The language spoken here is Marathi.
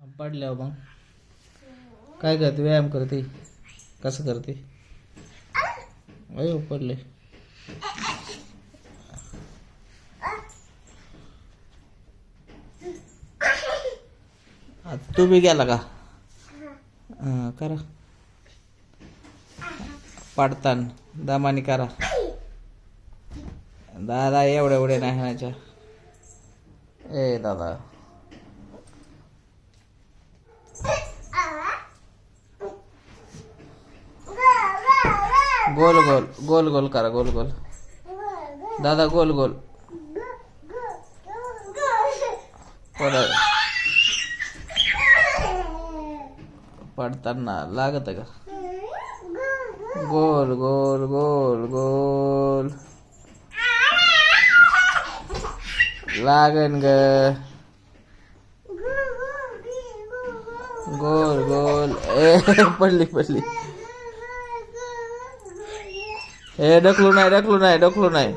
पडल्यावर मग काय करते? व्यायाम करते? कसं करते? अयो पडले. आता तू बी गेला का? करा पाडतान दामानी करा. दादा एवढे एवढे नाही हाणायच्या. ए दादा गोल गोल गोल गोल करा. गोल गोल दादा गोल गोल. पडताना लागत का? गोल गोल गोल गोल लागन ग. गोल गोल. ए पडली पडली. ए ढकलू नाही ढकलू नाही ढकलू नाही.